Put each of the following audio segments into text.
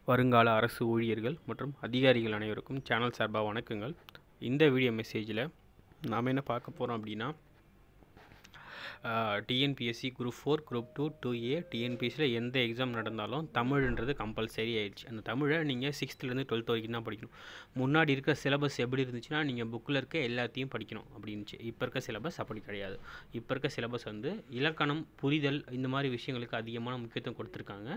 வருங்கால அரசு ஊழியர்கள் மற்றும் அதிகாரிகள் அனைவருக்கும் சேனல் சார்பாக வணக்கங்கள். இந்த வீடியோ மெசேஜில் நாம் என்ன பார்க்க போகிறோம் அப்படின்னா, டிஎன்பிஎஸ்சி குரூப் 4, குரூப் 2, 2A டிஎன்பிஎஸ்சியில் எந்த எக்ஸாம் நடந்தாலும் தமிழ்ன்றது கம்பல்சரி ஆயிடுச்சு. அந்த தமிழை நீங்கள் 6th-லேருந்து 12th வரைக்கும் தான் படிக்கணும். முன்னாடி இருக்க சிலபஸ் எப்படி இருந்துச்சுன்னா, நீங்கள் புக்கில் இருக்க எல்லாத்தையும் படிக்கணும் அப்படின்னுச்சு. இப்போ இருக்க சிலபஸ் அப்படி கிடையாது. இப்போ இருக்க சிலபஸ் வந்து இலக்கணம், புரிதல், இந்த மாதிரி விஷயங்களுக்கு அதிகமான முக்கியத்துவம் கொடுத்துருக்காங்க.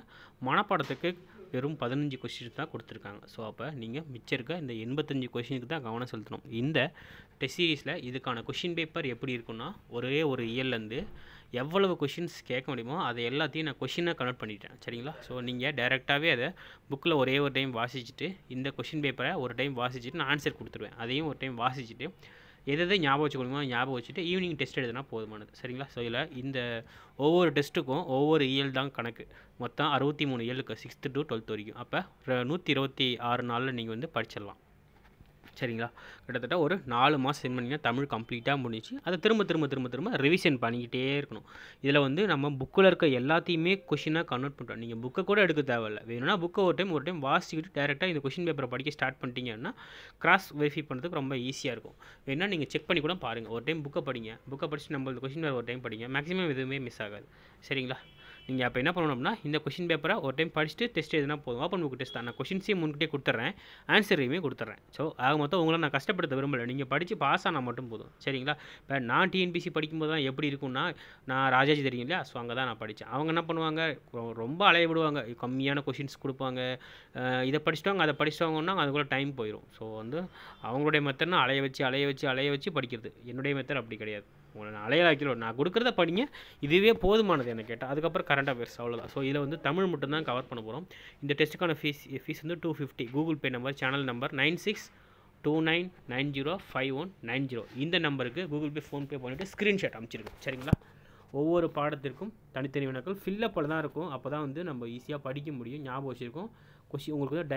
மனப்பாடத்துக்கு வெறும் 15 கொஸ்டின்ஸ் தான் கொடுத்துருக்காங்க. ஸோ அப்போ நீங்கள் மிச்சம் இருக்க இந்த 85 கொஸ்டினுக்கு தான் கவனம் செலுத்தணும். இந்த டெஸ்ட் சீரீஸில் இதுக்கான கொஷின் பேப்பர் எப்படி இருக்குன்னா, ஒரே ஒரு இயர்லேருந்து எவ்வளவு கொஷின்ஸ் கேட்க முடியுமோ அதை எல்லாத்தையும் நான் கொஷினாக கன்வெர்ட் பண்ணிட்டேன். சரிங்களா? ஸோ நீங்கள் டைரெக்டாகவே அதை புக்கில் ஒரே ஒரு டைம் வாசிச்சுட்டு, இந்த கொஷின் பேப்பரை ஒரு டைம் வாசிச்சுட்டு நான் ஆன்சர் கொடுத்துருவேன். அதையும் ஒரு டைம் வாசிச்சுட்டு எதை ஞாபகம் வச்சுக்கணுமோ ஞாபகம் வச்சுட்டு ஈவினிங் டெஸ்ட் எழுதுனா போதுமானது. சரிங்களா? ஸோ இதில் இந்த ஒவ்வொரு டெஸ்ட்டுக்கும் ஒவ்வொரு இயல் தான் கணக்கு. மொத்தம் 63 இயலுக்கு 6th to 12th வரைக்கும். அப்போ 126 நாளில் நீங்கள் வந்து படிச்சிடலாம். சரிங்களா? கிட்டத்தட்ட ஒரு 4 மாதம் ஸ்பெண்ட் பண்ணிங்கன்னா தமிழ் கம்ப்ளீட்டாக முடிஞ்சு அதை திரும்ப ரிவிஷன் பண்ணிக்கிட்டே இருக்கணும். இதில் வந்து நம்ம புக்கில் இருக்க எல்லாத்தையுமே கொஷினாக கன்வெர்ட் பண்ணுறோம். நீங்கள் புக்கை கூட எடுக்க தேவையில்லை. வேணும்னா புக்கை ஒரு டைம் வாசிக்கிட்டு டேரெக்டாக இந்த கொஷின் பேப்பரை படிக்க ஸ்டார்ட் பண்ணிட்டீங்கன்னா கிராஸ் வெரிஃபை பண்ணுறதுக்கு ரொம்ப ஈஸியாக இருக்கும். வேணும்னா நீங்கள் செக் பண்ணி கூட பாருங்கள். ஒரு டைம் புக்கை படிங்க. புக்கை படிச்சுட்டு நம்ம இந்த கொஷின் பேப்பர் ஒரு டைம் படிங்க. மேக்ஸிமம் எதுவுமே மிஸ் ஆகாது. சரிங்களா? நீங்கள் அப்போ என்ன பண்ணணும்னா, இந்த கொஷின் பேப்பரை ஒரு டைம் படிச்சுட்டு டெஸ்ட் எழுதுனா போதும். ஓப்பன் புக் டெஸ்ட் தான். நான் கொஷின்ஸையும் முன்கிட்டே கொடுத்துட்றேன், ஆன்சரையுமே கொடுத்துட்றேன். ஸோ ஆக மொத்தம் உங்களை நான் கஷ்டப்படுத்த விரும்பலை. நீங்கள் படித்து பாஸ் ஆனால் மட்டும் போதும். சரிங்களா? இப்போ நான் டிஎன்பிசி படிக்கும்போது தான் எப்படி இருக்கும்னா, நான் ராஜாஜி தெரியும் இல்லையா? ஸோ அங்கே தான் நான் படித்தேன். அவங்க என்ன பண்ணுவாங்க, ரொம்ப அலைய விடுவாங்க. கம்மியான கொஷின்ஸ் கொடுப்பாங்க. இதை படிச்சுட்டாங்க அதை படிச்சுட்டாங்கன்னா அதுக்குள்ளே டைம் போயிடும். ஸோ வந்து அவங்களுடைய மெத்தட்னா அலைய வச்சு படிக்கிறது. என்னுடைய மெத்தட் அப்படி கிடையாது. உங்களை நான் அலையலாக்கிலோ, நான் கொடுக்குறத படிங்க, இதுவே போதுமானது என்ன கேட்டால். அதுக்கப்புறம் கரண்ட் அஃபேர்ஸ், அவ்வளோதான். ஸோ இதில் வந்து தமிழ் மட்டும்தான் கவர் பண்ண போகிறோம். இந்த டெஸ்ட்டுக்கான ஃபீஸ் வந்து 250. Google Pay number, channel number 9629905190. இந்த நம்பருக்கு கூகுள் பே, ஃபோன்பே பண்ணிவிட்டு ஸ்க்ரீன்ஷாட் அமைச்சிருக்கேன். சரிங்களா? ஒவ்வொரு பாடத்திற்கும் தனித்தனி வினாக்கள் ஃபில்லப்பில் தான் இருக்கும். அப்போ தான் வந்து நம்ம ஈஸியாக படிக்க முடியும், ஞாபகம் வச்சுருக்கோம். உங்களுக்கு வந்து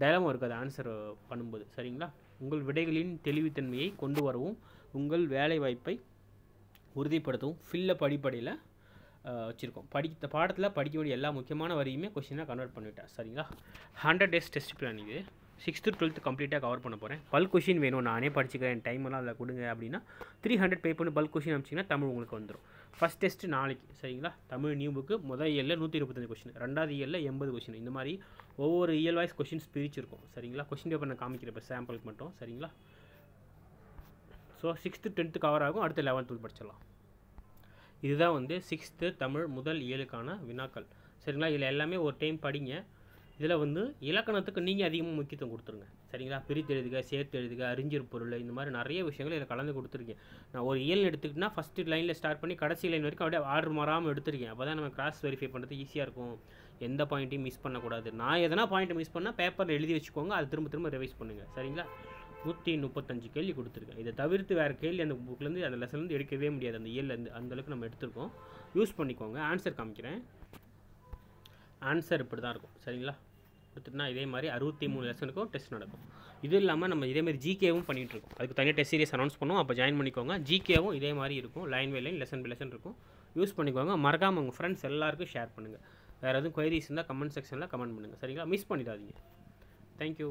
டைலமும் இருக்காது ஆன்சர் பண்ணும்போது. சரிங்களா? உங்கள் விடைகளின் தெளிவுத்தன்மையை கொண்டு வரவும், உங்கள் வேலை வாய்ப்பை உறுதிப்படுத்தவும் ஃபில்லப் அடிப்படையில் வச்சுருக்கோம். பாடத்தில் படிக்க வேண்டிய எல்லா முக்கியமான வரியுமே கொஸ்டினாக கன்வெர்ட் பண்ணிவிட்டேன். சரிங்களா? 100 days டெஸ்ட் பிளான் இது. 6th to 12th கம்ப்ளீட்டாக கவர் பண்ண போகிறேன். பல்க் கொஷின் வேணும், நானே படிச்சுக்கிறேன், டைமெல்லாம் அதில் கொடுங்க அப்படின்னா 300 பே பண்ணி பல்க் கொஷின் அனுப்பிச்சிங்கன்னா தமிழ் உங்களுக்கு வந்துடும். ஃபஸ்ட் டெஸ்ட்டு நாளைக்கு. சரிங்களா? தமிழ் நியூ புக்கு முதல் இயலில் 125 கொஷின், ரெண்டாவது இயலில் 80 கொஷின். இந்த மாதிரி ஒவ்வொரு இயல் வாய்ஸ் கொஷின்ஸ் பிரிச்சிருக்கும். சரிங்களா? கொஷின் பேப்பர் நான் காமிக்கிறேன் இப்போ சாம்பிளுக்கு மட்டும். சரிங்களா? ஸோ 6th 10th கவர் ஆகும். அடுத்து 11th படிச்சிடலாம். இதுதான் வந்து 6th தமிழ் முதல் இயலுக்கான வினாக்கள். சரிங்களா? இதில் எல்லாமே ஒரு டைம் படிங்க. இதில் வந்து இலக்கணத்துக்கு நீங்கள் அதிகமாக முக்கியத்துவம் கொடுத்துருங்க. சரிங்களா? பிரித்து எழுதுக, சேர்த்து எழுதுக, அறிஞர் பொருள், இந்த மாதிரி நிறைய விஷயங்கள் இதில் கலந்து கொடுத்துருக்கேன். நான் ஒரு இயல் எடுத்துக்கிட்டேன்னா ஃபஸ்ட்டு லைனில் ஸ்டார்ட் பண்ணி கடைசி லைன் வரைக்கும் அப்படியே ஆர்டர் மாறாமல் எடுத்துருக்கேன். அப்போ தான் நம்ம கிராஸ் வெரிஃபை பண்ணுறது ஈஸியாக இருக்கும். எந்த பாயிண்ட்டையும் மிஸ் பண்ணக்கூடாது. நான் எதனா பாயிண்ட்டை மிஸ் பண்ணால் பேப்பரில் எழுதி வச்சுக்கோங்க, அது திரும்ப ரிவைஸ் பண்ணுங்கள். சரிங்களா? 135 கேள்வி கொடுத்துருக்கேன். இதை தவிர்த்து வேறு கேள்வி அந்த புக்லேருந்து, அந்த லெசன்லேருந்து எடுக்கவே முடியாது. அந்த இயர்லேருந்து அந்தளவுக்கு நம்ம எடுத்துருக்கோம். யூஸ் பண்ணிக்கோங்க. ஆன்சர் காமிக்கிறேன். ஆன்சர் இப்படி தான் இருக்கும். சரிங்களா? கொடுத்துட்டுனா இதே மாதிரி 63 லெசனுக்கும் டெஸ்ட் நடக்கும். இது இல்லாமல் நம்ம இதேமாதிரி ஜிகேவும் பண்ணிகிட்ருக்கோம். அதுக்கு தனியாக டெஸ்ட் சீரியஸ் அனௌன்ஸ் பண்ணுவோம். அப்போ ஜாயின் பண்ணிக்கோங்க. ஜிகேவும் இதே மாதிரி இருக்கும். Line by line, lesson by lesson இருக்கும். யூஸ் பண்ணிக்கோங்க. மறக்காமல் உங்கள் ஃப்ரெண்ட்ஸ் எல்லாருக்கும் ஷேர் பண்ணுங்கள். வேறு எதுவும் குவைரிஸ் இருந்தால் கமெண்ட் செக்ஷனில் கமெண்ட் பண்ணுங்கள். சரிங்களா? மிஸ் பண்ணிடாதீங்க. தேங்க்யூ.